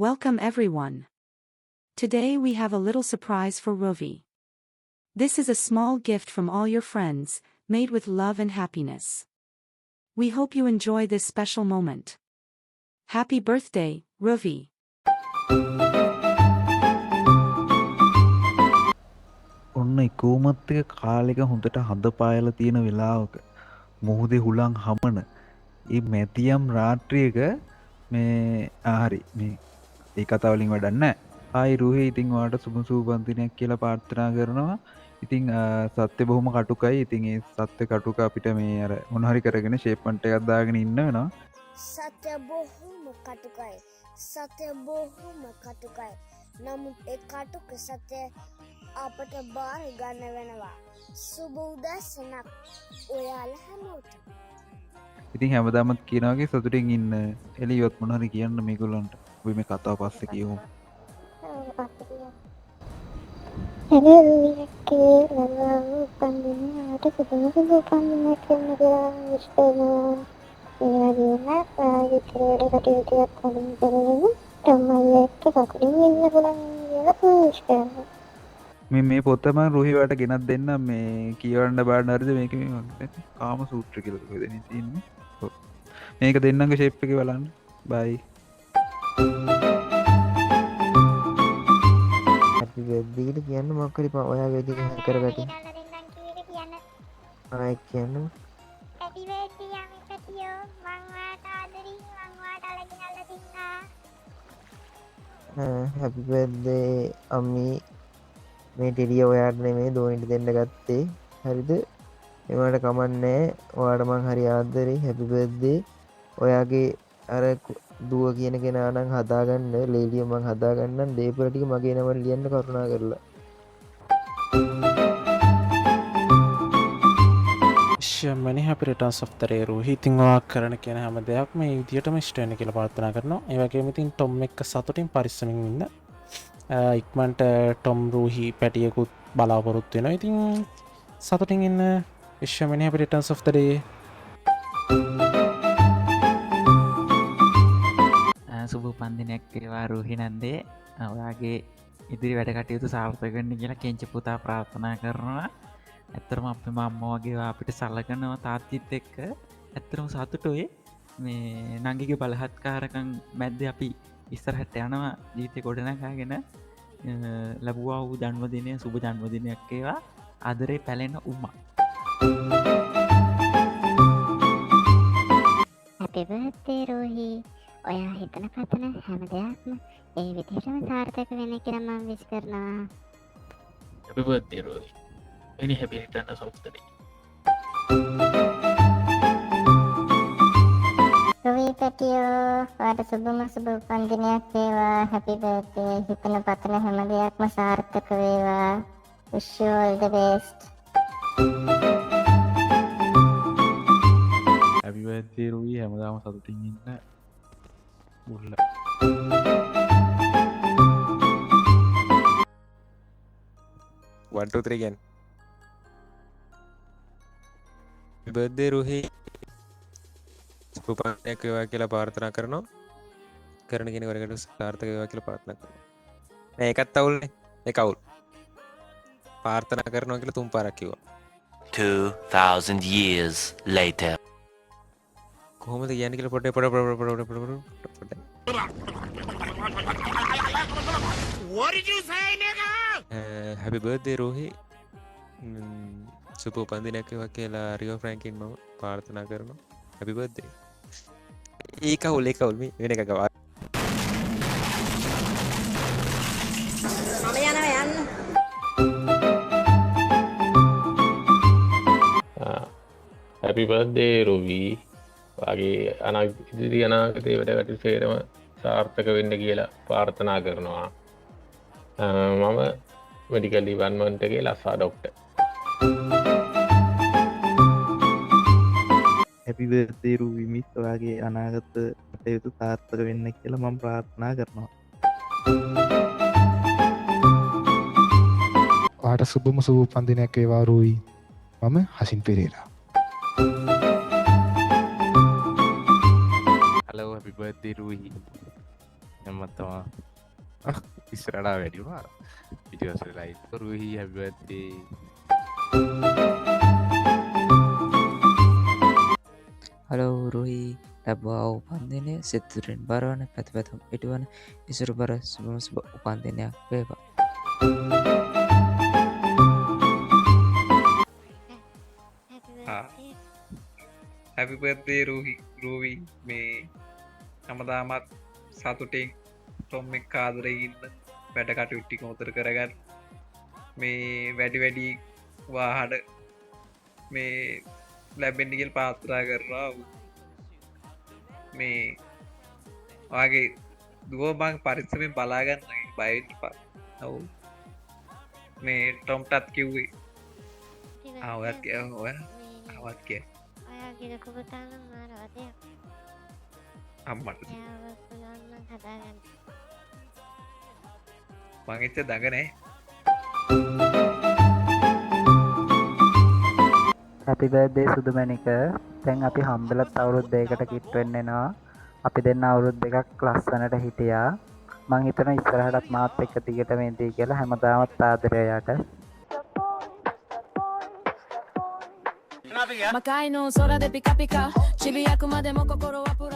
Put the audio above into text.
Welcome everyone. Today we have a little surprise for Ruvi. This is a small gift from all your friends, made with love and happiness. We hope you enjoy this special moment. Happy birthday, Ruvi. ඔන්න ඉකෝමත් එක කාලෙක හොඳට හද පායලා තියෙන වෙලාවක මුහුදේ හුලං හමන ඒ මැතියම් රාත්‍රියක මේ ආහරි මේ ඒ කතාව වලින් වැඩක් නැහැ. ආයි රුහි ඉතින් ඔයාලට සුබ සුබන්තිනයක් කියලා ප්‍රාර්ථනා කරනවා. ඉතින් සත්‍ය බොහොම කටුකයි. ඉතින් ඒ සත්‍ය කටුක අපිට මේ අර මොන හරි කරගෙන ෂේප්මන්ට් එකක් දාගෙන ඉන්න වෙනවා. සත්‍ය බොහොම කටුකයි. සත්‍ය බොහොම කටුකයි. නමුත් ඒ කටුක සත්‍ය අපට බාර ගන්න වෙනවා. සුබ උදෑසනක් ඔයාලා හැමෝටම. ඉතින් හැමදාමත් කියන වගේ සතුටින් ඉන්න. එළියොත් මොන හරි කියන්න මේගොල්ලන්ට. අපි මේ කතාව පස්සේ කියමු. මේ පොතම රුහිවට ගෙනත් දෙන්න මේ කියවන්න බාන්න හරිද මේක මේ කාම සූත්‍ර කියලා කොහෙද තියෙන්නේ. මේක දෙන්නගේ ෂේප් එකේ බලන්න. බයි. හැපි බර්ත්ඩේ කියන්න මොකක් හරි ඔයා වෙදික කරගටි. ආයි කියන්න. හැපි බර්ත්ඩේ අමිකටියෝ මං වාට ආදරින් මං වාට අලගෙන අල්ලදින්නා. හැපි බර්ත්ඩේ අම්මි මේ ටෙඩිය ඔයාට නෙමෙයි දෝනිට දෙන්න ගත්තේ. හරිද? ඒවට කමන්නේ. ඔයාට මං හරි ආදරේ. හැපි බර්ත්ඩේ. ඔයාගේ අර දුව කියන කෙනා නම් හදාගන්න ලේලිය මං හදාගන්නම් දේපල ටික මගේ නමට ලියන්න කරුණා කරලා. many happy returns of the day රුහි. ඉතින් ඔයා කරන කියන හැම දෙයක් මේ විදියටම ඉෂ්ට වෙන්න කියලා ප්‍රාර්ථනා කරනවා. ඒ වගේම ඉතින් ටොම් එක්ක සතුටින් පරිස්සමින් ඉන්න. ඉක්මනට ටොම් රුහි පැටියකුත් බලාපොරොත්තු වෙනවා. ඉතින් සතුටින් ඉන්න. wish you many happy returns of the day. සුබ උපන්දිනයක් වේවා රුහි නන්දේ. ඔයාගේ ඉදිරි වැඩ කටයුතු සාර්ථක වෙන්න කියලා කෙන්චි පුතා ප්‍රාර්ථනා කරනවා. ඇත්තටම අපේ අම්මා වගේ අපිට සලකනවා තාත්තිත් එක්ක. ඇත්තටම සතුටුයි. මේ නංගිගේ බලහත්කාරකම් මැද්දේ අපි ඉස්සරහට යනවා ජීවිතේ ගොඩනගාගෙන. ලැබුවා වූ ජන්මදිනය සුබ ජන්මදිනයක් වේවා. ආදරේ පැලෙන උමා. Happy birthday රුහි. ඔයා හිතන පතන හැම දෙයක්ම ඒ විදිහටම සාර්ථක වෙන්න කියලා මම විශ් කරනවා. Happy birthday රුහි. Many happy returns of the day. රුහි පැටියෝ ඔයාට සුබම සුබ උපන්දිනයක් වේවා. happy birthday. හිතන පතන හැම දෙයක්ම සාර්ථක වේවා. wish you all the best. Happy birthday රුහි. හැමදාම සතුටින් ඉන්න. මුල්ල. 1 2 3 again. Happy birthday රුහි. සුබපන්යක් වේවා කියලා ප්‍රාර්ථනා කරනවා. කරන කෙනෙකුට සාර්ථක වේවා කියලා ප්‍රාර්ථනා කරනවා. නෑ ඒකත් අවුල්නේ. ඒක අවුල්. ප්‍රාර්ථනා කරනවා කියලා තුන් පාරක් කිව්වා. 2000 years later. කොහොමද කියන්නේ කියලා පොඩ What did you say nigga? Happy birthday රුහි. සුබ උපන්දිනයක් වේවා කියලා රියෝ ෆ්‍රැන්කින් මම ප්‍රාර්ථනා කරනවා. Happy birthday. ඒක අවුල් මේ වෙන එකක් ගවා. මම යනවා යන්න. Happy birthday රුහි. වාගේ ඉදිරි අනාගතයේ වැඩ කටයුතු සේරම සාර්ථක වෙන්න කියලා ප්‍රාර්ථනා කරනවා. මම මෙඩිකල් ඩිපාර්ට්මන්ට් එකේ ලස්සා ඩොක්ටර්. හැපි බර්ත්ඩේ රුහි මිස්. ඔයාගේ අනාගත කටයුතු සාර්ථක වෙන්න කියලා මම ප්‍රාර්ථනා කරනවා. ඔයාට සුබම සුබ උපන්දිනයක් වේවා රුහි. මම Hasin Perera. Hello, happy birthday Ruhi. එමත්තවා ඉස්සරටා වැඩිවා පිටිවසලයි රුහි හැබිවත්තේ හලෝ රුහි ලැබවා උපන්දිනය සිතුරෙන් බරවන පැතිපැතුම් ඉටුවන ඉසුරු බර සුබම සුබ උපන්දිනයක් වේවා. හැපි බර්ත්ඩේ රූවි මේ හැමදාමත් සතුටින් ටොම් එක්ක ආදරේ ඉන්න වැඩ කටයුතු ටික උතර කරගන්න මේ වැඩි වාහන මේ ලැබෙන්න කියලා ප්‍රාර්ථනා කරනවා මේ ඔයාගේ දුව මං පරිස්සමෙන් බලාගන්න බය වෙන්න එපා. ඔව් මේ ටොම්ටත් කිව්වේ ඔයාත් කිය ඔයාගේ ලොකු පුතා නම් මාර වදයක්. අම්මට එයාව පුළුවන් නම් හදාගන්න. මං එච්ච දඟ නෑ. හැපි බර්ත්ඩේ සුදුමැණික. දැන් අපි හම්බෙලත් අවුරුදු දෙකකට කිට් වෙන්න එනවා. අපි දෙන්න අවුරුදු දෙකක් ලස්සනට හිටියා. මං හිතනවා ඉස්සරහටත් මාත් එක්ක දිගටම ඉඳී කියලා. හැමදාමත් ආදරය යට. Makai no hora de pica pica, chibi yakuma de moko koro apura.